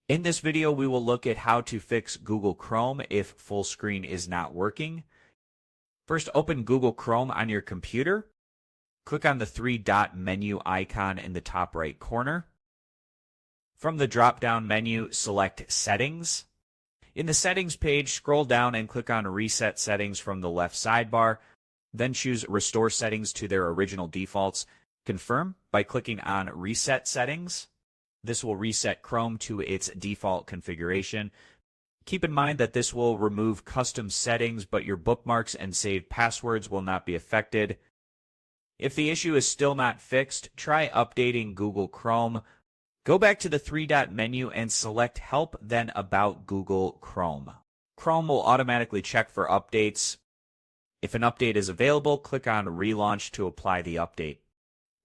In this video, we will look at how to fix Google Chrome if full screen is not working. First, open Google Chrome on your computer. Click on the three-dot menu icon in the top right corner. From the drop-down menu, select Settings. In the Settings page, scroll down and click on Reset Settings from the left sidebar. Then choose Restore Settings to their original defaults. Confirm by clicking on Reset Settings. This will reset Chrome to its default configuration. Keep in mind that this will remove custom settings, but your bookmarks and saved passwords will not be affected. If the issue is still not fixed, try updating Google Chrome. Go back to the three-dot menu and select Help, then About Google Chrome. Chrome will automatically check for updates. If an update is available, click on Relaunch to apply the update.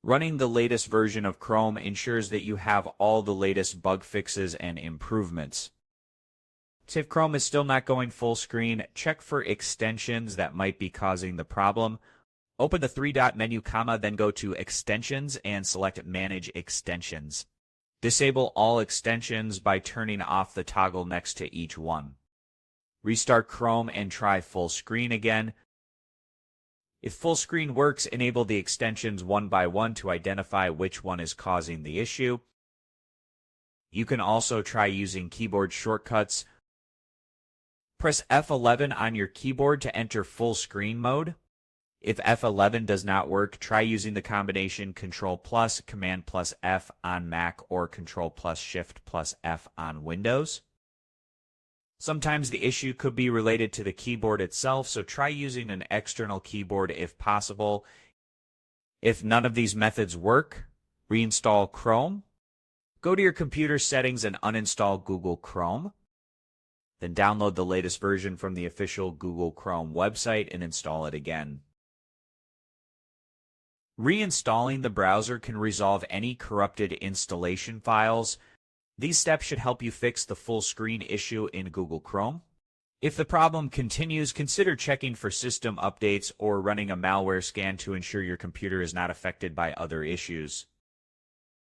Running the latest version of Chrome ensures that you have all the latest bug fixes and improvements. So if Chrome is still not going full screen, check for extensions that might be causing the problem. Open the three-dot menu, then go to Extensions and select Manage Extensions. Disable all extensions by turning off the toggle next to each one. Restart Chrome and try full screen again. If full screen works, enable the extensions one by one to identify which one is causing the issue. You can also try using keyboard shortcuts. Press F11 on your keyboard to enter full screen mode. If F11 does not work, try using the combination Control+, Command+F on Mac or Control+Shift+F on Windows. Sometimes the issue could be related to the keyboard itself, so try using an external keyboard if possible. If none of these methods work, reinstall Chrome. Go to your computer settings and uninstall Google Chrome. Then download the latest version from the official Google Chrome website and install it again. Reinstalling the browser can resolve any corrupted installation files. These steps should help you fix the full screen issue in Google Chrome. If the problem continues, consider checking for system updates or running a malware scan to ensure your computer is not affected by other issues.